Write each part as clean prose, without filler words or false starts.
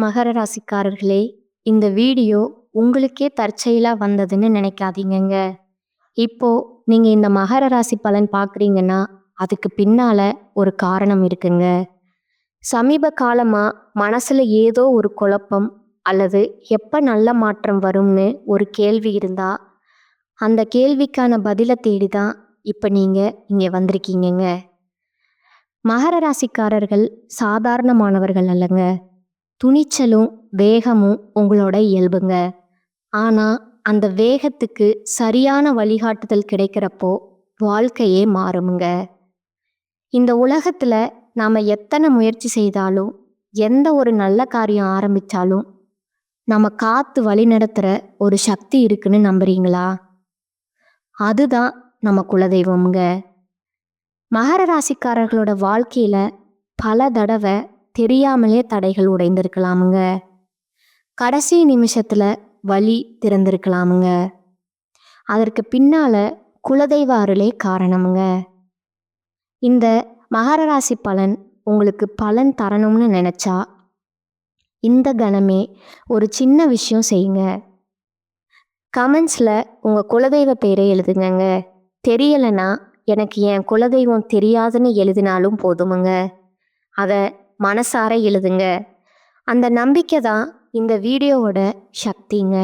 மகர ராசிக்காரர்களே, இந்த வீடியோ உங்களுக்கே தற்செயலா வந்ததுன்னு நினைக்காதீங்கங்க. இப்போ நீங்க இந்த மகர ராசி பலன் பார்க்குறீங்கன்னா, அதுக்கு பின்னால ஒரு காரணம் இருக்குங்க. சமீப காலமா மனசுல ஏதோ ஒரு குழப்பம் அல்லது எப்ப நல்ல மாற்றம் வரும்னு ஒரு கேள்வி இருந்தா, அந்த கேள்விக்கான பதில தேடி தான் இப்ப நீங்க இங்க வந்திருக்கீங்கங்க. மகர ராசிக்காரர்கள் சாதாரணமானவர்கள் அல்லங்க. துணிச்சலும் வேகமும் உங்களோட இயல்புங்க. ஆனா அந்த வேகத்துக்கு சரியான வழிகாட்டுதல் கிடைக்கிறப்போ வாழ்க்கையே மாறுமுங்க. இந்த உலகத்துல நாம எத்தனை முயற்சி செய்தாலும், எந்த ஒரு நல்ல காரியம் ஆரம்பிச்சாலும் நம்ம காத்து வழிநடத்துற ஒரு சக்தி இருக்குன்னு நம்புறீங்களா? அதுதான் நம்ம குலதெய்வம்ங்க. மகர ராசிக்காரர்களோட வாழ்க்கையில பல தடவை தெரியாமலே தடைகள் உடைந்திருக்கலாமுங்க. கடைசி நிமிஷத்துல வழி திறந்திருக்கலாமுங்க. அதற்கு பின்னால குலதெய்வ அருளே காரணமுங்க. இந்த மகர ராசி பலன் உங்களுக்கு பலன் தரணும்னு நினைச்சா இந்த கணமே ஒரு சின்ன விஷயம் செய்யுங்க. கமெண்ட்ஸ்ல உங்க குலதெய்வ பேரை எழுதுங்க. தெரியலைன்னா எனக்கு என் குலதெய்வம் தெரியாதுன்னு எழுதினாலும் போதுமுங்க. அதை மனசார எழுதுங்க. அந்த நம்பிக்கை தான் இந்த வீடியோவோட சக்திங்க.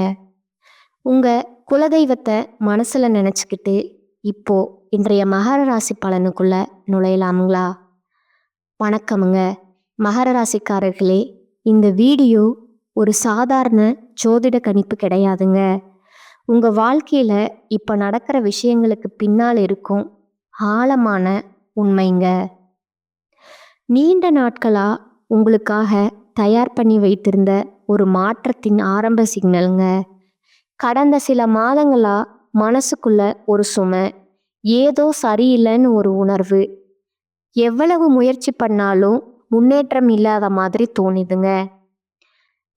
உங்க குலதெய்வத்தை மனசுல நினச்சிக்கிட்டு இப்போ இன்றைய மகர ராசி பலனுக்குள்ள நுழையலாமுங்களா? வணக்கமுங்க மகர ராசிக்காரர்களே. இந்த வீடியோ ஒரு சாதாரண ஜோதிட கணிப்பு கிடையாதுங்க. உங்க வாழ்க்கையில இப்ப நடக்கிற விஷயங்களுக்கு பின்னால் இருக்கும் ஆழமான உண்மைங்க. நீண்ட நாட்களா உங்களுக்காக தயார் பண்ணி வைத்திருந்த ஒரு மாற்றத்தின் ஆரம்ப சிக்னலுங்க. கடந்த சில மாதங்களா மனசுக்குள்ள ஒரு சுமை, ஏதோ சரியில்லைன்னு ஒரு உணர்வு, எவ்வளவு முயற்சி பண்ணாலும் முன்னேற்றம் இல்லாத மாதிரி தோணுதுங்க.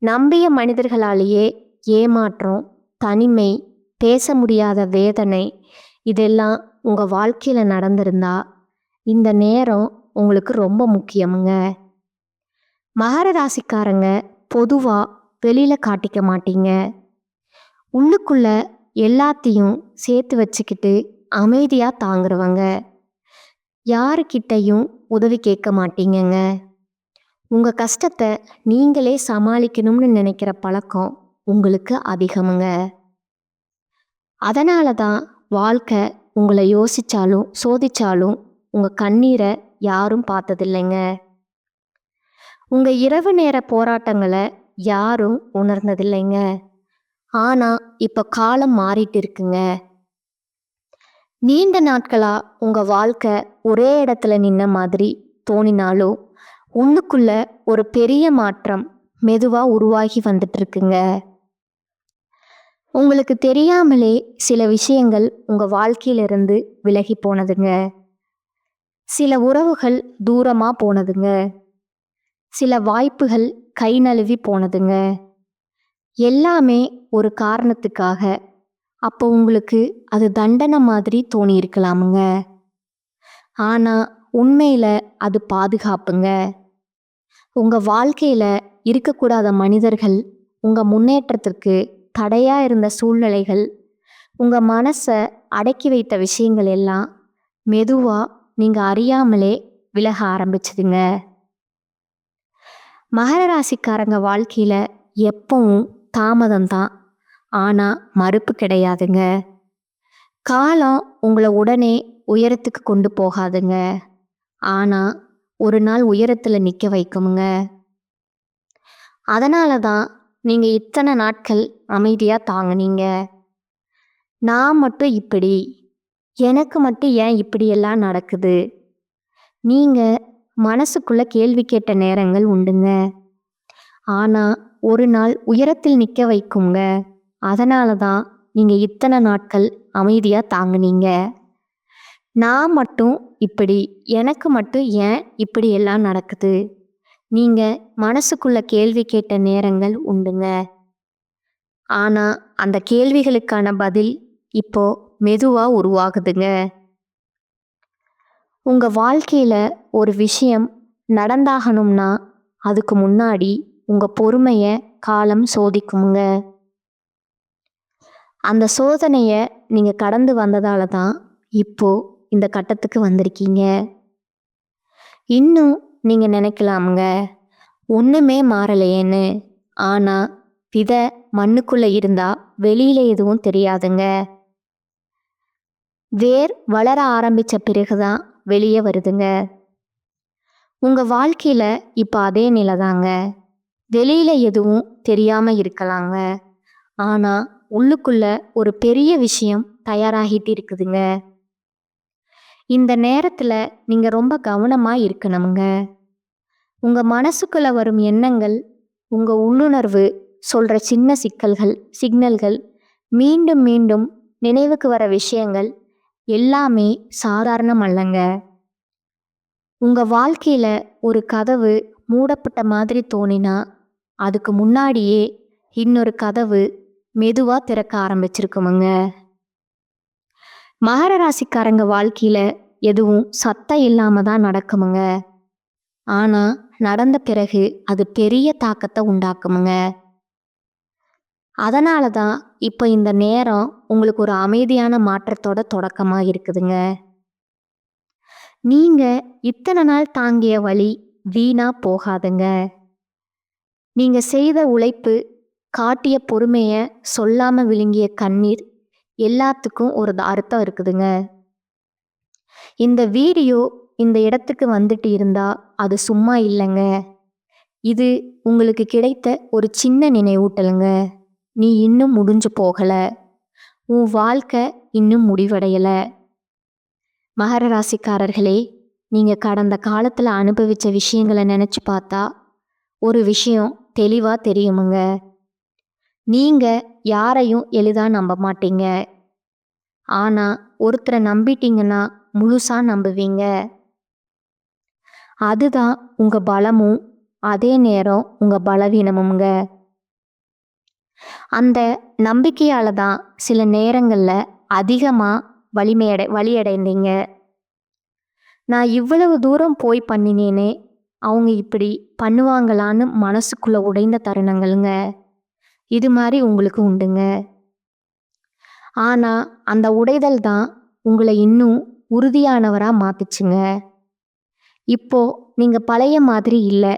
நம்பிய மனிதர்களாலேயே ஏமாற்றம், தனிமை, பேச முடியாத வேதனை, இதெல்லாம் உங்க வாழ்க்கையில நடந்திருந்தா இந்த நேரம் உங்களுக்கு ரொம்ப முக்கியமுங்க. மகர ராசிக்காரங்க பொதுவா வெளியில காட்டிக்க மாட்டீங்க. உள்ளுக்குள்ள எல்லாத்தையும் சேர்த்து வச்சுக்கிட்டு அமைதியா தாங்குறவங்க. யாருக்கிட்டையும் உதவி கேட்க மாட்டீங்கங்க. உங்க கஷ்டத்தை நீங்களே சமாளிக்கணும்னு நினைக்கிற பழக்கம் உங்களுக்கு அதிகமுங்க. அதனால தான் வாழ்க்கை உங்களை யோசிச்சாலும் சோதிச்சாலும் உங்க கண்ணீரை யாரும் பார்த்ததில்லைங்க. உங்க இரவு நேர போராட்டங்களை யாரும் உணர்ந்ததில்லைங்க. ஆனா இப்ப காலம் மாறிட்டு இருக்குங்க. நீண்ட நாட்களா உங்க வாழ்க்கை ஒரே இடத்துல நின்ன மாதிரி தோணினாலும் உள்ளுக்குள்ள ஒரு பெரிய மாற்றம் மெதுவா உருவாகி வந்துட்டு இருக்குங்க. உங்களுக்கு தெரியாமலே சில விஷயங்கள் உங்க வாழ்க்கையிலிருந்து விலகி போனதுங்க. சில உறவுகள் தூரமா போனதுங்க. சில வாய்ப்புகள் கை நழுவி போனதுங்க. எல்லாமே ஒரு காரணத்துக்காக. அப்போ உங்களுக்கு அது தண்டனை மாதிரி தோணி இருக்கலாமுங்க. ஆனா உண்மையில அது பாதுகாப்புங்க. உங்க வாழ்க்கையில இருக்கக்கூடாத மனிதர்கள், உங்க முன்னேற்றத்திற்கு தடையா இருந்த சூழ்நிலைகள், உங்க மனசை அடக்கி வைத்த விஷயங்கள் எல்லாம் மெதுவா நீங்க அறியாமலே விலக ஆரம்பிச்சதுங்க. மகர ராசிக்காரங்க வாழ்க்கையில எப்பவும் தாமதம்தான், ஆனா மறுப்பு கிடையாதுங்க. காலம் உங்களை உடனே உயரத்துக்கு கொண்டு போகாதுங்க, ஆனா ஒரு நாள் உயரத்துல நிக்க வைக்குமுங்க. அதனால தான் நீங்க இத்தனை நாட்கள் அமைதியா தாங்குனீங்க. நான் மட்டும் இப்படி, எனக்கு மட்டும் ஏன் இப்படியெல்லாம் நடக்குது, நீங்க மனசுக்குள்ள கேள்வி கேட்ட நேரங்கள் உண்டுங்க. ஆனா ஒரு நாள் உயரத்தில் நிக்க வைக்குங்க. அதனால தான் நீங்க இத்தனை நாட்கள் அமைதியா தாங்குனீங்க. நான் மட்டும் இப்படி, எனக்கு மட்டும் ஏன் இப்படி எல்லாம் நடக்குது, நீங்க மனசுக்குள்ள கேள்வி கேட்ட நேரங்கள் உண்டுங்க. ஆனா அந்த கேள்விகளுக்கான பதில் இப்போ மெதுவா உருவாகுதுங்க. உங்க வாழ்க்கையில ஒரு விஷயம் நடந்தாகணும்னா அதுக்கு முன்னாடி உங்கள் பொறுமையை காலம் சோதிக்குமுங்க. அந்த சோதனையை நீங்கள் கடந்து வந்ததால தான் இப்போ இந்த கட்டத்துக்கு வந்திருக்கீங்க. இன்னும் நீங்கள் நினைக்கலாமுங்க, ஒன்றுமே மாறலையேன்னு. ஆனால் விதை மண்ணுக்குள்ளே இருந்தால் வெளியில் எதுவும் தெரியாதுங்க. வேர் வளர ஆரம்பித்த பிறகு தான் வெளியே வருதுங்க. உங்கள் வாழ்க்கையில் இப்போ அதே நிலை தாங்க. வெளியில் எதுவும் தெரியாமல் இருக்கலாங்க, ஆனால் உள்ளுக்குள்ள ஒரு பெரிய விஷயம் தயாராகிட்டு இருக்குதுங்க. இந்த நேரத்தில் நீங்கள் ரொம்ப கவனமாக இருக்கணுங்க. உங்கள் மனசுக்குள்ளே வரும் எண்ணங்கள், உங்கள் உள்ளுணர்வு சொல்கிற சின்ன சிக்னல்கள், மீண்டும் மீண்டும் நினைவுக்கு வர விஷயங்கள் எல்லாமே சாதாரணம் அல்லங்க. உங்கள் வாழ்க்கையில் ஒரு கதவு மூடப்பட்ட மாதிரி தோணினா அதுக்கு முன்னாடியே இன்னொரு கதவு மெதுவாக திறக்க ஆரம்பிச்சிருக்குமுங்க. மகர ராசிக்காரங்க வாழ்க்கையில் எதுவும் சத்தம் இல்லாமல் தான் நடக்குமுங்க. ஆனால் நடந்த பிறகு அது பெரிய தாக்கத்தை உண்டாக்குமுங்க. அதனால தான் இப்போ இந்த நேரம் உங்களுக்கு ஒரு அமைதியான மாற்றத்தோட தொடக்கமாக இருக்குதுங்க. நீங்கள் இத்தனை நாள் தாங்கிய வலி வீணாக போகாதுங்க. நீங்கள் செய்த உழைப்பு, காட்டிய பொறுமையை, சொல்லாமல் விழுங்கிய கண்ணீர் எல்லாத்துக்கும் ஒரு அர்த்தம் இருக்குதுங்க. இந்த வீடியோ இந்த இடத்துக்கு வந்துட்டு இருந்தால் அது சும்மா இல்லைங்க. இது உங்களுக்கு கிடைத்த ஒரு சின்ன நினைவூட்டலுங்க. நீ இன்னும் முடிஞ்சு போகலை, உன் வாழ்க்கை இன்னும் முடிவடையலை. மகர ராசிக்காரர்களே, நீங்கள் கடந்த காலத்தில் அனுபவித்த விஷயங்களை நினச்சி பார்த்தா ஒரு விஷயம் தெளிவாக தெரியுமுங்க. நீங்கள் யாரையும் எளிதாக நம்ப மாட்டீங்க. ஆனால் ஒருத்தரை நம்பிட்டீங்கன்னா முழுசாக நம்புவீங்க. அதுதான் உங்கள் பலமும் அதே நேரம் உங்கள் பலவீனமுங்க. அந்த நம்பிக்கையால் தான் சில நேரங்களில் அதிகமாக வலியடைந்தீங்க. நான் இவ்வளவு தூரம் போய் பண்ணினேனே, அவங்க இப்படி பண்ணுவாங்களான்னு மனசுக்குள்ளே உடைந்த தருணங்கள்ங்க இது மாதிரி உங்களுக்கு உண்டுங்க. ஆனால் அந்த உடைதல் தான் உங்களை இன்னும் உறுதியானவராக மாற்றுச்சுங்க. இப்போ நீங்கள் பழைய மாதிரி இல்லை.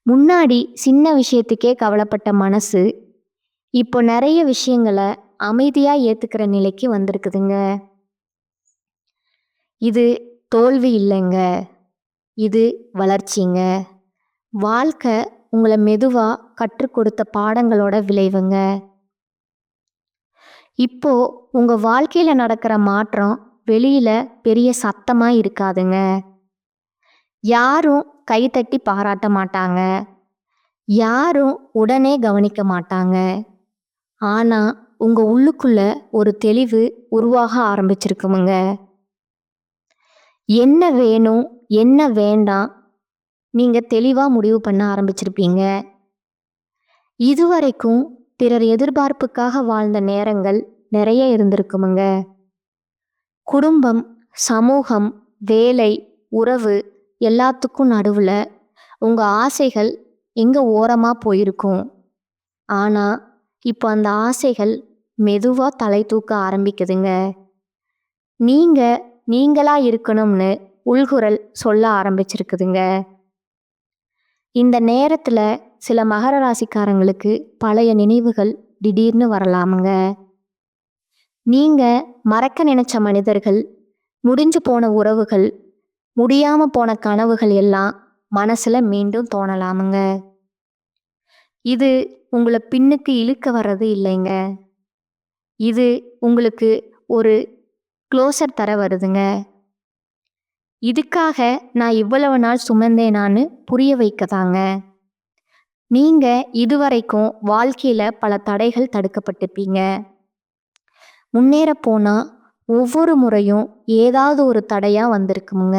முன்னாடி சின்ன விஷயத்துக்கே கவலைப்பட்ட மனசு இப்போ நிறைய விஷயங்களை அமைதியாக ஏற்றுக்கிற நிலைக்கு வந்திருக்குதுங்க. இது தோல்வி இல்லைங்க, இது வளர்ச்சிங்க. வாழ்க்கை உங்களை மெதுவாக கற்றுக் கொடுத்த பாடங்களோட விளைவுங்க. இப்போ உங்கள் வாழ்க்கையில் நடக்கிற மாற்றம் வெளியில் பெரிய சத்தமாக இருக்காதுங்க. யாரும் கைத்தட்டி பாராட்ட மாட்டாங்க, யாரும் உடனே கவனிக்க மாட்டாங்க. ஆனால் உங்கள் உள்ளுக்குள்ள ஒரு தெளிவு உருவாக ஆரம்பிச்சிருக்குமுங்க. என்ன வேணும், என்ன வேண்டாம், நீங்கள் தெளிவாக முடிவு பண்ண ஆரம்பிச்சிருப்பீங்க. இதுவரைக்கும் பிறர் எதிர்பார்ப்புக்காக வாழ்ந்த நேரங்கள் நிறைய இருந்திருக்குமுங்க. குடும்பம், சமூகம், வேலை, உறவு எல்லாத்துக்கும் நடுவில் உங்கள் ஆசைகள் எங்கே ஓரமாக போயிருக்கும். ஆனால் இப்போ அந்த ஆசைகள் மெதுவாக தலை தூக்க ஆரம்பிக்குதுங்க. நீங்களா இருக்கணும்னு உள்குரல் சொல்ல ஆரம்பிச்சிருக்குதுங்க. இந்த நேரத்தில் சில மகர ராசிக்காரங்களுக்கு பழைய நினைவுகள் திடீர்னு வரலாமுங்க. நீங்கள் மறக்க நினைச்ச மனிதர்கள், முடிஞ்சு போன உறவுகள், முடியாமல் போன கனவுகள் எல்லாம் மனசில் மீண்டும் தோணலாமுங்க. இது உங்களை பின்னுக்கு இழுக்க வர்றது இல்லைங்க, இது உங்களுக்கு ஒரு க்ளோசர் தர வருதுங்க. இதுக்காக நான் இவ்வளவு நாள் சுமந்தேனான்னு புரிய வைக்கதாங்க. நீங்கள் இதுவரைக்கும் வாழ்க்கையில் பல தடைகள் தடுக்கப்பட்டிருப்பீங்க. முன்னேற போனால் ஒவ்வொரு முறையும் ஏதாவது ஒரு தடையாக வந்திருக்குமுங்க.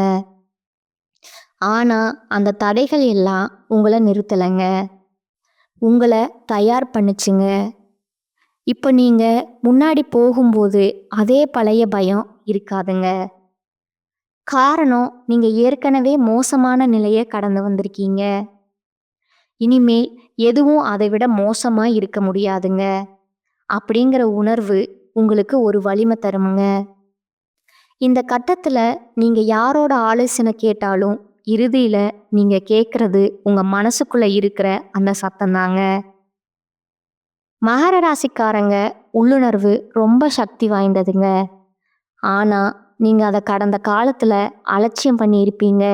ஆனால் அந்த தடைகள் எல்லாம் உங்களை நிறுத்தலைங்க, உங்களை தயார் பண்ணுச்சுங்க. இப்போ நீங்கள் முன்னாடி போகும்போது அதே பழைய பயம் இருக்காதுங்க. காரணம், நீங்கள் ஏற்கனவே மோசமான நிலையை கடந்து வந்திருக்கீங்க. இனிமேல் எதுவும் அதை விட மோசமா இருக்க முடியாதுங்க அப்படிங்கிற உணர்வு உங்களுக்கு ஒரு வலிமை தருமுங்க. இந்த கட்டத்துல நீங்க யாரோட ஆலோசனை கேட்டாலும் இறுதியில நீங்க கேட்கறது உங்க மனசுக்குள்ள இருக்கிற அந்த சத்தம் தாங்க. மகர ராசிக்காரங்க உள்ளுணர்வு ரொம்ப சக்தி வாய்ந்ததுங்க. ஆனா நீங்க அதை கடந்த காலத்துல அலட்சியம் பண்ணியிருப்பீங்க.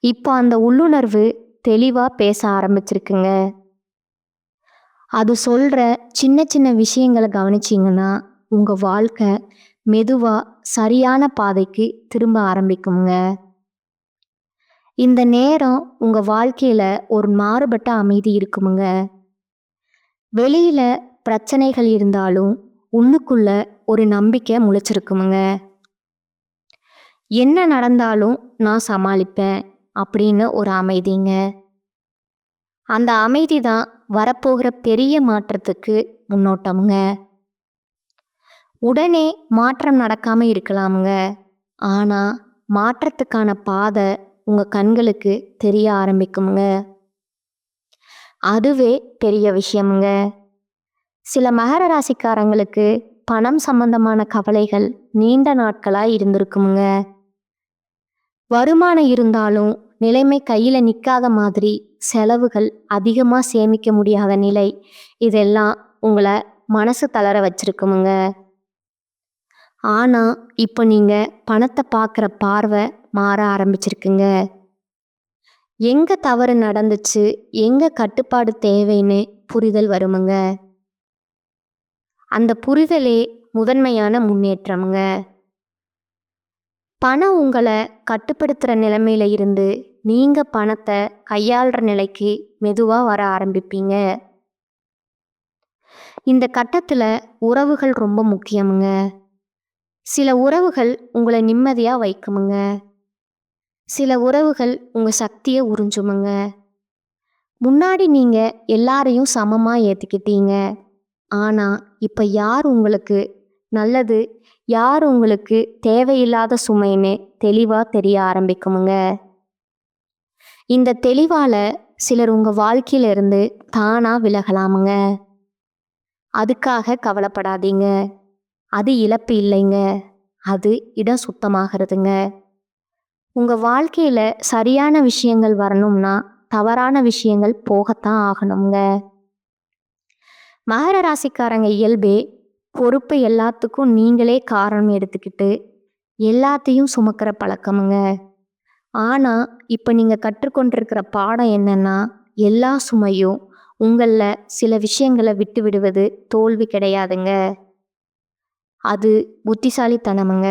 இப்போ அந்த உள்ளுணர்வு தெளிவா பேச ஆரம்பிச்சிருக்குங்க. அது சொல்ற சின்ன சின்ன விஷயங்களை கவனிச்சிங்கன்னா உங்க வாழ்க்கை மெதுவா சரியான பாதைக்கு திரும்ப ஆரம்பிக்குங்க. இந்த நேரம் உங்க வாழ்க்கையில ஒரு மாறுபட்ட அமைதி இருக்குமுங்க. வெளியில பிரச்சனைகள் இருந்தாலும் உள்ளுக்குள்ள ஒரு நம்பிக்கை முளைச்சிருக்குமுங்க. என்ன நடந்தாலும் நான் சமாளிப்பேன் அப்படின்னு ஒரு அமைதிங்க. அந்த அமைதி தான் வரப்போகிற பெரிய மாற்றத்துக்கு முன்னோட்டமுங்க. உடனே மாற்றம் நடக்காம இருக்கலாமுங்க. ஆனா மாற்றத்துக்கான பாதை உங்க கண்களுக்கு தெரிய ஆரம்பிக்குமுங்க. அதுவே பெரிய விஷயமுங்க. சில மகர ராசிக்காரங்களுக்கு பணம் சம்பந்தமான கவலைகள் நீண்ட நாட்களா இருந்திருக்குமுங்க. வருமானம் இருந்தாலும் நிலைமை கையில நிக்காத மாதிரி செலவுகள் அதிகமா சேமிக்க முடியாத நிலை, இதெல்லாம் உங்களை மனசு தளர வச்சிருக்குமுங்க. ஆனா இப்போ நீங்க பணத்தை பார்க்குற பார்வை மாற ஆரம்பிச்சிருக்குங்க. எங்க தவறு நடந்துச்சு, எங்க கட்டுப்பாடு தேவைன்னு புரிதல் வருமுங்க. அந்த புரிதலே முதன்மையான முன்னேற்றமுங்க. பணம் உங்களை கட்டுப்படுத்துகிற நிலைமையில இருந்து நீங்க பணத்தை கையாளுற நிலைக்கு மெதுவா வர ஆரம்பிப்பீங்க. இந்த கட்டத்துல உறவுகள் ரொம்ப முக்கியமுங்க. சில உறவுகள் உங்களை நிம்மதியா வைக்குமுங்க. சில உறவுகள் உங்க சக்தியை உறிஞ்சுமுங்க. முன்னாடி நீங்க எல்லாரையும் சமமா ஏத்துக்கிட்டீங்க. ஆனா இப்ப யார் உங்களுக்கு நல்லது, யார் உங்களுக்கு தேவையில்லாத சுமைன்னு தெளிவா தெரிய ஆரம்பிக்குமுங்க. இந்த தெளிவால சிலர் உங்க வாழ்க்கையில இருந்து தானா விலகலாமுங்க. அதுக்காக கவலைப்படாதீங்க. அது இழப்பு இல்லைங்க. அது இடம் சுத்தமாகிறதுங்க. உங்க வாழ்க்கையில சரியான விஷயங்கள் வரணும்னா தவறான விஷயங்கள் போகத்தான் ஆகணுங்க. மகர ராசிக்காரங்க இயல்பே பொறுப்பு எல்லாத்துக்கும் நீங்களே காரணம் எடுத்துக்கிட்டு எல்லாத்தையும் சுமக்கிற பழக்கமுங்க. ஆனா இப்ப நீங்க கற்றுக்கொண்டிருக்கிற பாடம் என்னன்னா, எல்லா சுமையும் உங்கள சில விஷயங்களை விட்டு விடுவது தோல்வி கிடையாதுங்க. அது புத்திசாலித்தனமுங்க.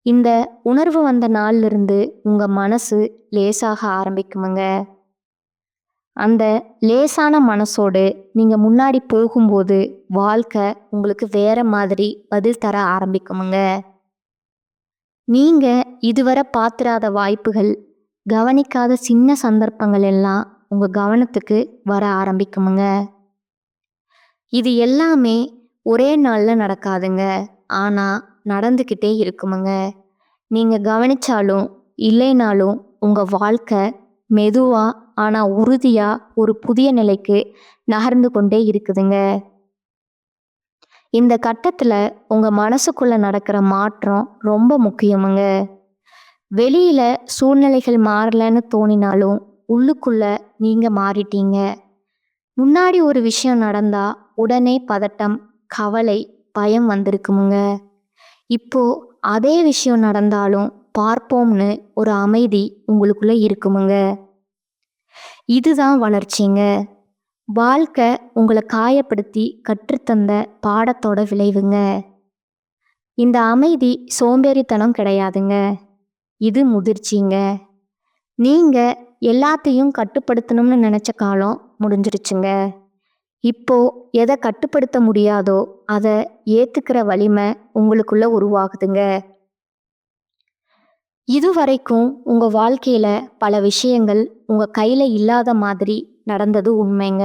இந்த உணர்வு வந்த நாள்ல இருந்து உங்க மனசு லேசாக ஆரம்பிக்குமுங்க. அந்த லேசான மனசோடு நீங்க முன்னாடி போகும்போது வாழ்க்கை உங்களுக்கு வேற மாதிரி பதில் தர ஆரம்பிக்குமுங்க. நீங்க இதுவரை பார்த்திராத வாய்ப்புகள், கவனிக்காத சின்ன சந்தர்ப்பங்கள் எல்லாம் உங்க கவனத்துக்கு வர ஆரம்பிக்குமுங்க. இது எல்லாமே ஒரே நாள்ல நடக்காதுங்க. ஆனா நடந்துக்கிட்டே இருக்குமுங்க. நீங்க கவனிச்சாலும் இல்லைனாலும் உங்க வாழ்க்கை மெதுவா ஆனா உறுதியா ஒரு புதிய நிலைக்கு நகர்ந்து கொண்டே இருக்குதுங்க. இந்த கட்டத்துல உங்க மனசுக்குள்ள நடக்கிற மாற்றம் ரொம்ப முக்கியமுங்க. வெளியில சூழ்நிலைகள் மாறலன்னு தோணினாலும் உள்ளுக்குள்ள நீங்க மாறிட்டீங்க. முன்னாடி ஒரு விஷயம் நடந்தா உடனே பதட்டம், கவலை, பயம் வந்திருக்குமுங்க. இப்போ அதே விஷயம் நடந்தாலும் பார்ப்போம்னு ஒரு அமைதி உங்களுக்குள்ள இருக்குமுங்க. இதுதான் வளர்ச்சிங்க. வாழ்க்கை உங்களை காயப்படுத்தி கற்றுத்தந்த பாடத்தோட விளைவுங்க. இந்த அமைதி சோம்பேறித்தனம் கிடையாதுங்க. இது முதிர்ச்சிங்க. நீங்க எல்லாத்தையும் கட்டுப்படுத்தணும்னு நினைச்ச காலம் முடிஞ்சிருச்சுங்க. இப்போ எதை கட்டுப்படுத்த முடியாதோ அதை ஏத்துக்கிற வலிமை உங்களுக்குள்ள உருவாகுதுங்க. இதுவரைக்கும் உங்க வாழ்க்கையில பல விஷயங்கள் உங்க கையில இல்லாத மாதிரி நடந்தது உண்மைங்க.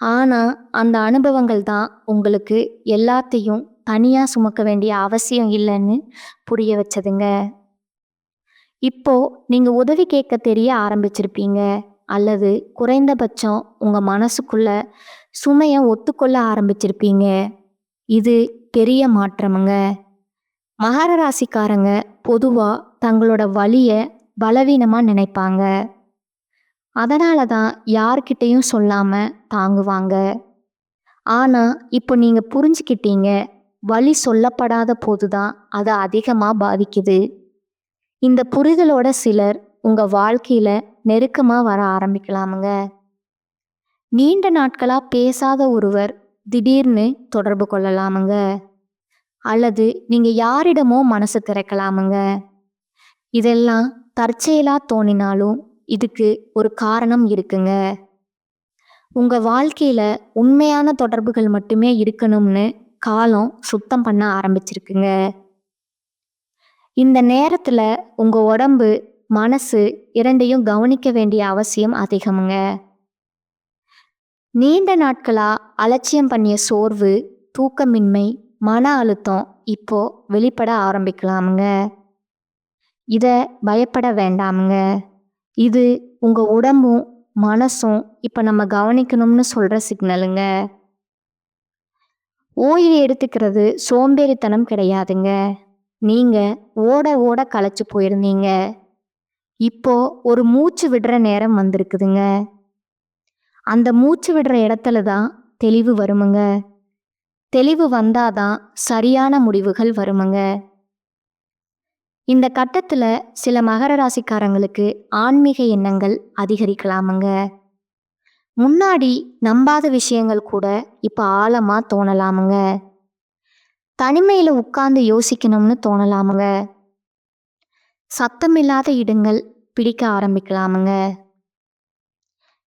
ஆனா அந்த அனுபவங்கள் தான் உங்களுக்கு எல்லாத்தையும் தனியா சுமக்க வேண்டிய அவசியம் இல்லைன்னு புரிய வச்சதுங்க. இப்போ நீங்க உதவி கேட்க தெரிய ஆரம்பிச்சிருப்பீங்க. அல்லது குறைந்தபட்சம் உங்க மனசுக்குள்ள சுமைய ஒத்துக்கொள்ள ஆரம்பிச்சிருப்பீங்க. இது பெரிய மாற்றமுங்க. மகர ராசிக்காரங்க பொதுவா தங்களோட வலிய பலவீனமா நினைப்பாங்க. அதனால தான் யார்கிட்டயும் சொல்லாம தாங்குவாங்க. ஆனா இப்போ நீங்க புரிஞ்சுக்கிட்டீங்க. வலி சொல்லப்படாத போதுதான் அது அதிகமா பாதிக்குது. இந்த புரிதலோட சிலர் உங்க வாழ்க்கையில நெருக்கமா வர ஆரம்பிக்கலாமுங்க. நீண்ட நாட்களா பேசாத ஒருவர் திடீர்னு தொடர்பு கொள்ளலாமுங்க. அல்லது நீங்க யாரிடமோ மனசு திறக்கலாமுங்க. இதெல்லாம் தற்செயலா தோணினாலும் இதுக்கு ஒரு காரணம் இருக்குங்க. உங்க வாழ்க்கையில உண்மையான தொடர்புகள் மட்டுமே இருக்கணும்னு காலம் சுத்தம் பண்ண ஆரம்பிச்சிருக்குங்க. இந்த நேரத்துல உங்க உடம்பு, மனசு இரண்டையும் கவனிக்க வேண்டிய அவசியம் அதிகமுங்க. நீண்ட நாட்களா அலட்சியம் பண்ணிய சோர்வு, தூக்கமின்மை, மன அழுத்தம் இப்போ வெளிப்பட ஆரம்பிக்கலாமுங்க. இத பயப்பட வேண்டாமுங்க. இது உங்க உடம்பும் மனசும் இப்ப நம்ம கவனிக்கணும்னு சொல்ற சிக்னலுங்க. ஓய்வு எடுத்துக்கிறது சோம்பேறித்தனம் கிடையாதுங்க. நீங்க ஓட ஓட களைச்சு போயிருந்தீங்க. இப்போ ஒரு மூச்சு விடுற நேரம் வந்திருக்குதுங்க. அந்த மூச்சு விடுற இடத்துல தான் தெளிவு வருமுங்க. தெளிவு வந்தாதான் சரியான முடிவுகள் வருமுங்க. இந்த கட்டத்துல சில மகர ராசிக்காரங்களுக்கு ஆன்மீக எண்ணங்கள் அதிகரிக்கலாமுங்க. முன்னாடி நம்பாத விஷயங்கள் கூட இப்ப ஆழமா தோணலாமுங்க. தனிமையில உட்கார்ந்து யோசிக்கணும்னு தோணலாமுங்க. சத்தமில்லாத இடங்கள் பிடிக்க ஆரம்பிக்கலாமுங்க.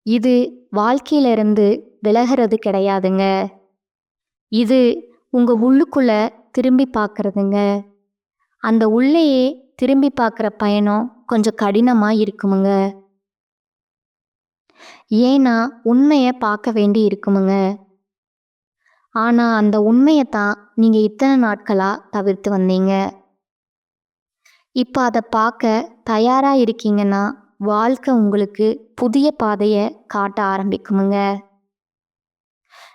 இது வாழ்க்கையில இருந்து விலகிறது கிடையாதுங்க. இது உங்க உள்ளுக்குள்ள திரும்பி பார்க்கறதுங்க. அந்த உள்ளேயே திரும்பி பார்க்குற பயணம் கொஞ்சம் கடினமா இருக்குமுங்க. ஏன்னா உண்மைய பார்க்க வேண்டி இருக்குமுங்க. ஆனா அந்த உண்மையத்தான் நீங்க இத்தனை நாட்களா தவிர்த்து வந்தீங்க. இப்ப அதை பார்க்க தயாரா இருக்கீங்கன்னா வாழ்க்கை உங்களுக்கு புதிய பாதைய காட்ட ஆரம்பிக்குமுங்க.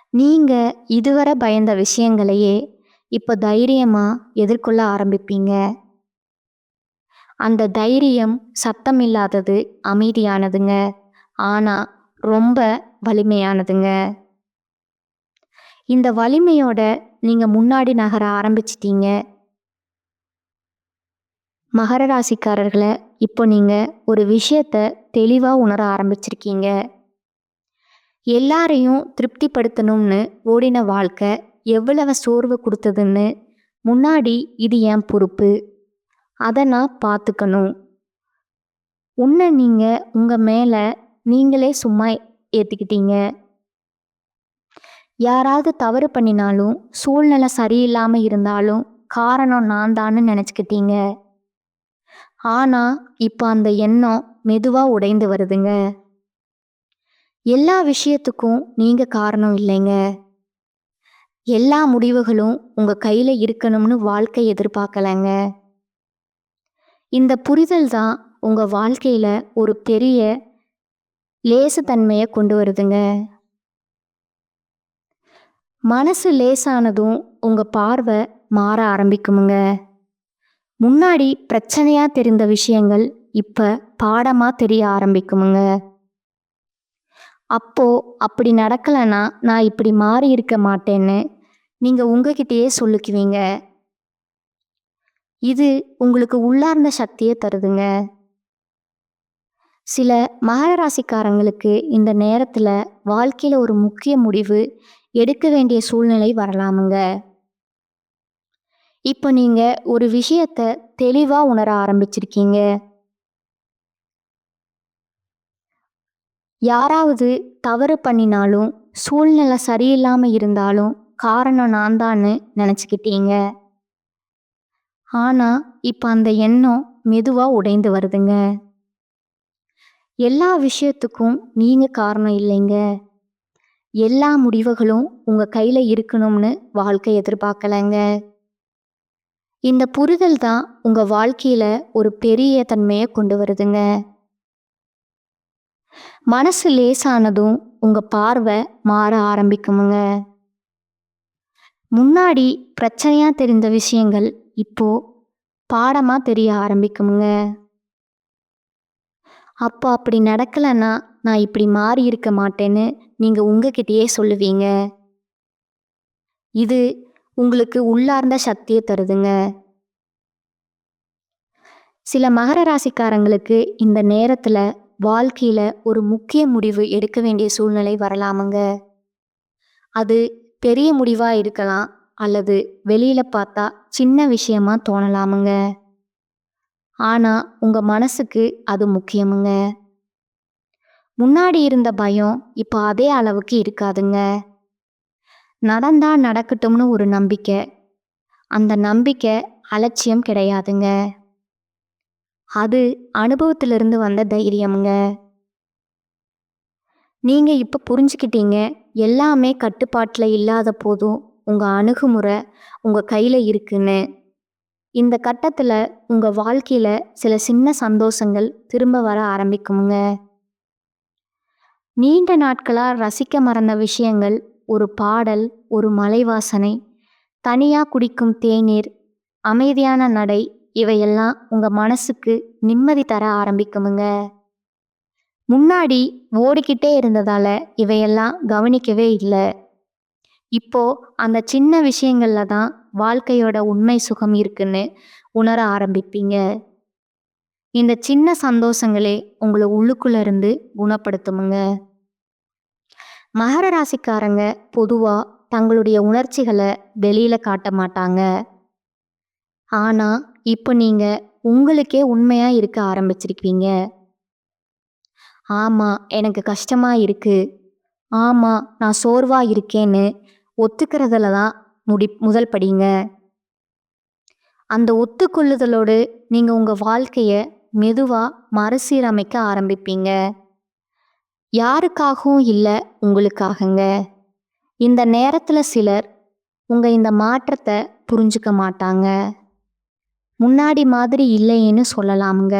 நீங்க இதுவரை பயந்த விஷயங்களையே இப்ப தைரியமா எதிர்கொள்ள ஆரம்பிப்பீங்க. அந்த தைரியம் சத்தம் இல்லாதது, அமைதியானதுங்க. ஆனா ரொம்ப வலிமையானதுங்க. இந்த வலிமையோட நீங்க முன்னாடி நகர ஆரம்பிச்சிட்டீங்க. மகர ராசிக்காரர்களை இப்போ நீங்க ஒரு விஷயத்த தெளிவா உணர ஆரம்பிச்சிருக்கீங்க. எல்லாரையும் திருப்திப்படுத்தணும்னு ஓடின வாழ்க்கை எவ்வளவு சோர்வு கொடுத்ததுன்னு முன்னாடி இது என் பொறுப்பு, அதை நான் பார்த்துக்கணும். உன்னை நீங்க உங்க மேல நீங்களே சும்மா ஏத்துக்கிட்டீங்க. யாராவது தவறு பண்ணினாலும், சூழ்நிலை சரியில்லாம இருந்தாலும் காரணம் நான் தான்னு நினைச்சுக்கிட்டீங்க. ஆனா இப்ப அந்த எண்ணம் மெதுவா உடைந்து வருதுங்க. எல்லா விஷயத்துக்கும் நீங்க காரணம் இல்லைங்க. எல்லா முடிவுகளும் உங்க கையில இருக்கணும்னு வாழ்க்கை எதிர்பார்க்கலங்க. இந்த புரிதல் தான் உங்க வாழ்க்கையில ஒரு பெரிய லேசுத்தன்மையை கொண்டு வருதுங்க. மனசு லேசானதும் உங்க பார்வை மாற ஆரம்பிக்குமுங்க. முன்னாடி பிரச்சனையா தெரிந்த விஷயங்கள் இப்ப பாடமா தெரிய ஆரம்பிக்குமுங்க. அப்போ அப்படி நடக்கலைன்னா நான் இப்படி மாறி இருக்க மாட்டேன்னு நீங்க உங்ககிட்டயே சொல்லிக்குவீங்க. இது உங்களுக்கு உள்ளார்ந்த சக்தியை தருதுங்க. சில மகர ராசிக்காரங்களுக்கு இந்த நேரத்துல வாழ்க்கையில ஒரு முக்கிய முடிவு எடுக்க வேண்டிய சூழ்நிலை வரலாமுங்க. இப்போ நீங்க ஒரு விஷயத்த தெளிவா உணர ஆரம்பிச்சிருக்கீங்க. யாராவது தவறு பண்ணினாலும், சூழ்நிலை சரியில்லாம இருந்தாலும் காரணம் நான் தான்னு நினைச்சுக்கிட்டீங்க. ஆனா இப்ப அந்த எண்ணம் மெதுவா உடைந்து வருதுங்க. எல்லா விஷயத்துக்கும் நீங்க காரணம் இல்லைங்க. எல்லா முடிவுகளும் உங்க கையில இருக்கணும்னு வாழ்க்கை எதிர்பார்க்கலங்க. இந்த புரிதல் தான் உங்க வாழ்க்கையில ஒரு பெரிய தன்மையை கொண்டு வருதுங்க. மனசு லேசானதும் உங்க பார்வை மாற ஆரம்பிக்குமுங்க. முன்னாடி பிரச்சனையா தெரிந்த விஷயங்கள் இப்போ பாடமா தெரிய ஆரம்பிக்குமுங்க. அப்போ அப்படி நடக்கலைன்னா நான் இப்படி மாறி இருக்க மாட்டேன்னு நீங்க உங்ககிட்டயே சொல்லுவீங்க. இது உங்களுக்கு உள்ளார்ந்த சக்தியை தருதுங்க. சில மகர ராசிக்காரங்களுக்கு இந்த நேரத்துல வாழ்க்கையில ஒரு முக்கிய முடிவு எடுக்க வேண்டிய சூழ்நிலை வரலாமுங்க. அது பெரிய முடிவா இருக்கலாம், அல்லது வெளியில பார்த்தா சின்ன விஷயமா தோணலாமுங்க. ஆனா உங்க மனசுக்கு அது முக்கியமுங்க. முன்னாடி இருந்த பயம் இப்போ அதே அளவுக்கு இருக்காதுங்க. நடந்தா நடக்கட்டும்னு ஒரு நம்பிக்கை. அந்த நம்பிக்கை அலட்சியம் கிடையாதுங்க. அது அனுபவத்திலிருந்து வந்த தைரியமுங்க. நீங்க இப்ப புரிஞ்சுக்கிட்டீங்க, எல்லாமே கட்டுப்பாட்டுல இல்லாத போதும் உங்க அணுகுமுறை உங்க கையில இருக்குன்னு. இந்த கட்டத்துல உங்க வாழ்க்கையில சில சின்ன சந்தோஷங்கள் திரும்ப வர ஆரம்பிக்குமுங்க. நீண்ட நாட்களா ரசிக்க மறந்த விஷயங்கள், ஒரு பாடல், ஒரு மலை வாசனை, தனியா குடிக்கும் தேநீர், அமைதியான நடை, இவையெல்லாம் உங்க மனசுக்கு நிம்மதி தர ஆரம்பிக்குமுங்க. முன்னாடி ஓடிக்கிட்டே இருந்ததால இவையெல்லாம் கவனிக்கவே இல்லை. இப்போ அந்த சின்ன விஷயங்கள்ல தான் வாழ்க்கையோட உண்மை சுகம் இருக்குன்னு உணர ஆரம்பிப்பீங்க. இந்த சின்ன சந்தோஷங்களே உங்களை உள்ளுக்குள்ள இருந்து குணப்படுத்துமுங்க. மகர ராசிக்காரங்க பொதுவா தங்களுடைய உணர்ச்சிகளை வெளியில காட்ட மாட்டாங்க. ஆனா இப்போ நீங்க உங்களுக்கே உண்மையா இருக்க ஆரம்பிச்சிருக்கீங்க. ஆமா, எனக்கு கஷ்டமா இருக்கு. ஆமா, நான் சோர்வா இருக்கேன்னு ஒத்துக்கிறதுல தான் முதல் படிங்க. அந்த ஒத்துக்கொள்ளுதலோடு நீங்க உங்க வாழ்க்கைய மெதுவா மறுசீரமைக்க ஆரம்பிப்பீங்க. யாருக்காகவும் இல்லை, உங்களுக்காகங்க. இந்த நேரத்துல சிலர் உங்க இந்த மாற்றத்தை புரிஞ்சுக்க மாட்டாங்க. முன்னாடி மாதிரி இல்லைன்னு சொல்லலாமுங்க.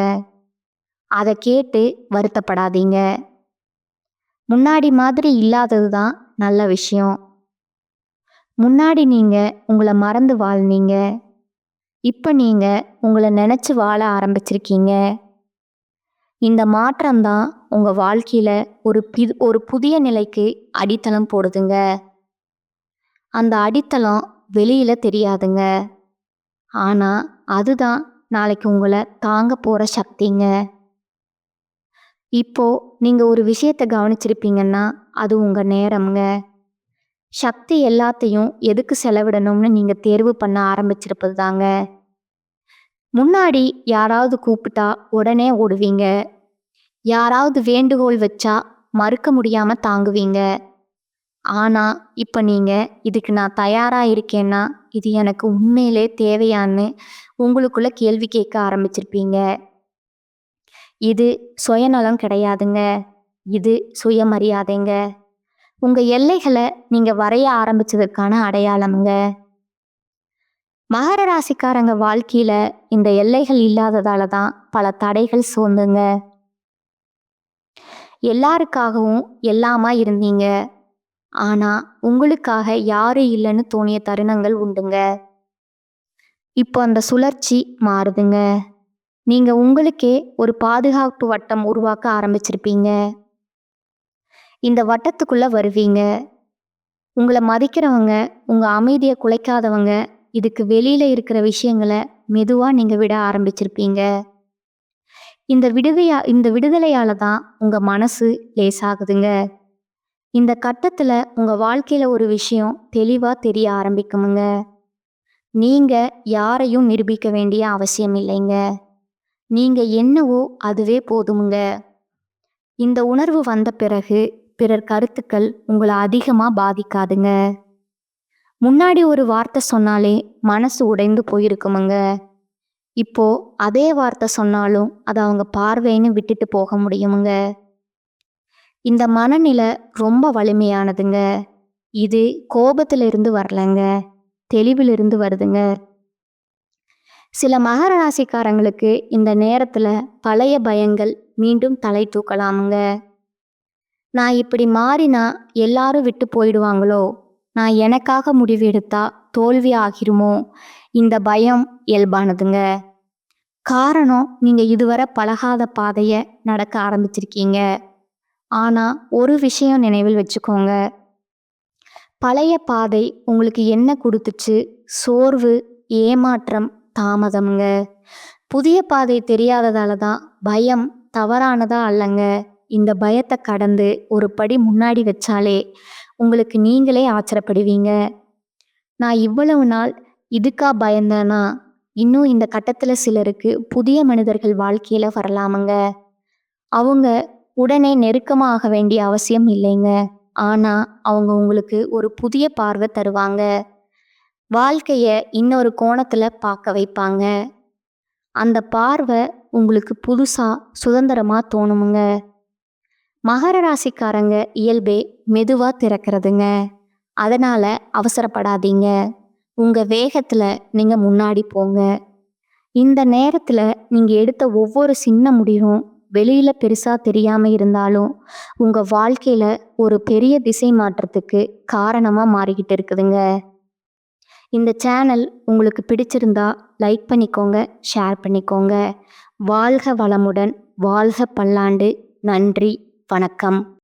அதை கேட்டு வருத்தப்படாதீங்க. முன்னாடி மாதிரி இல்லாதது தான் நல்ல விஷயம். முன்னாடி நீங்க உங்களை மறந்து வாழ்ந்தீங்க. இப்போ நீங்க உங்களை நினைச்சு வாழ ஆரம்பிச்சிருக்கீங்க. இந்த மாற்றம்தான் உங்க வாழ்க்கையில ஒரு புதிய நிலைக்கு அடித்தளம் போடுதுங்க. அந்த அடித்தளம் வெளியில தெரியாதுங்க. ஆனா அதுதான் நாளைக்கு உங்களை தாங்க போற சக்திங்க. இப்போ நீங்க ஒரு விஷயத்தை கவனிச்சிருப்பீங்கன்னா அது உங்க நேரம்ங்க. சக்தி எல்லாத்தையும் எதுக்கு செலவிடணும்னு நீங்க தேர்வு பண்ண ஆரம்பிச்சிருப்பது தாங்க. முன்னாடி யாராவது கூப்பிட்டா உடனே ஓடுவீங்க. யாராவது வேண்டுகோள் வச்சா மறுக்க முடியாம தாங்குவீங்க. ஆனா இப்ப நீங்க இதுக்கு நான் தயாரா இருக்கேன்னா இது எனக்கு உண்மையிலே தேவையான்னு உங்களுக்குள்ள கேள்வி கேட்க ஆரம்பிச்சிருப்பீங்க. இது சுயநலம் கிடையாதுங்க. இது சுயமரியாதைங்க. உங்க எல்லைகளை நீங்க வரைய ஆரம்பிச்சதற்கான அடையாளம்ங்க. மகர ராசிக்காரங்க வாழ்க்கையில இந்த எல்லைகள் இல்லாததால தான் பல தடைகள் சூழ்ந்துங்க. எல்லாருக்காகவும் எல்லாமா இருந்தீங்க. ஆனா உங்களுக்காக யாரும் இல்லைன்னு தோணிய தருணங்கள் உண்டுங்க. இப்போ அந்த சுழற்சி மாறுதுங்க. நீங்க உங்களுக்கே ஒரு பாதுகாப்பு வட்டம் உருவாக்க ஆரம்பிச்சிருப்பீங்க. இந்த வட்டத்துக்குள்ள வருவீங்க. உங்களை மதிக்கிறவங்க, உங்க அமைதியை குலைக்காதவங்க, இதுக்கு வெளியில இருக்கிற விஷயங்களை மெதுவா நீங்க விட ஆரம்பிச்சிருப்பீங்க. இந்த விடுதலையால தான் உங்க மனசு லேசாகுதுங்க. இந்த கட்டத்துல உங்க வாழ்க்கையில ஒரு விஷயம் தெளிவா தெரிய ஆரம்பிக்குமுங்க. நீங்க யாரையும் நிரூபிக்க வேண்டிய அவசியம் இல்லைங்க. நீங்க என்னவோ அதுவே போதுமுங்க. இந்த உணர்வு வந்த பிறகு பிறர் கருத்துக்கள் உங்களை அதிகமா பாதிக்காதுங்க. முன்னாடி ஒரு வார்த்தை சொன்னாலே மனசு உடைந்து போயிருக்குமுங்க. இப்போ அதே வார்த்தை சொன்னாலும் அது அவங்க பார்வைன்னு விட்டுட்டு போக முடியுமுங்க. இந்த மனநிலை ரொம்ப வலிமையானதுங்க. இது கோபத்திலிருந்து வரலங்க, தெளிவிலிருந்து வருதுங்க. சில மகர ராசிக்காரங்களுக்கு இந்த நேரத்தில் பழைய பயங்கள் மீண்டும் தலை தூக்கலாமுங்க. நான் இப்படி மாறினா எல்லாரும் விட்டு போயிடுவாங்களோ, நான் எனக்காக முடிவு எடுத்தா தோல்வி ஆகிருமோ, இந்த பயம் இயல்பானதுங்க. காரணம், நீங்கள் இதுவரை பழகாத பாதையை நடக்க ஆரம்பிச்சிருக்கீங்க. ஆனால் ஒரு விஷயம் நினைவில் வச்சுக்கோங்க, பழைய பாதை உங்களுக்கு என்ன கொடுத்துச்சு? சோர்வு, ஏமாற்றம், தாமதம்ங்க. புதிய பாதை தெரியாததால தான் பயம் தவறானதா அல்லங்க. இந்த பயத்தை கடந்து ஒரு படி முன்னாடி வச்சாலே உங்களுக்கு நீங்களே ஆச்சரியப்படுவீங்க. நான் இவ்வளவு நாள் இதுக்கா பயந்தேனா? இன்னும் இந்த கட்டத்தில் சிலருக்கு புதிய மனிதர்கள் வாழ்க்கையில் வரலாமுங்க. அவங்க உடனே நெருக்கமாக வேண்டிய அவசியம் இல்லைங்க. ஆனால் அவங்க உங்களுக்கு ஒரு புதிய பார்வை தருவாங்க. வாழ்க்கையை இன்னொரு கோணத்தில் பார்க்க வைப்பாங்க. அந்த பார்வை உங்களுக்கு புதுசாக சுதந்திரமாக தோணுமுங்க. மகர ராசிக்காரங்க இயல்பே மெதுவாக திறக்கிறதுங்க. அதனால் அவசரப்படாதீங்க. உங்கள் வேகத்தில் நீங்கள் முன்னாடி போங்க. இந்த நேரத்தில் நீங்கள் எடுத்த ஒவ்வொரு சின்ன முடிவும் வெளியில் பெருசாக தெரியாமல் இருந்தாலும் உங்கள் வாழ்க்கையில் ஒரு பெரிய திசை மாற்றத்துக்கு காரணமாக மாறிக்கிட்டு இருக்குதுங்க. இந்த சேனல் உங்களுக்கு பிடிச்சிருந்தா லைக் பண்ணிக்கோங்க, ஷேர் பண்ணிக்கோங்க. வாழ்க வளமுடன், வாழ்க பல்லாண்டு. நன்றி, வணக்கம்.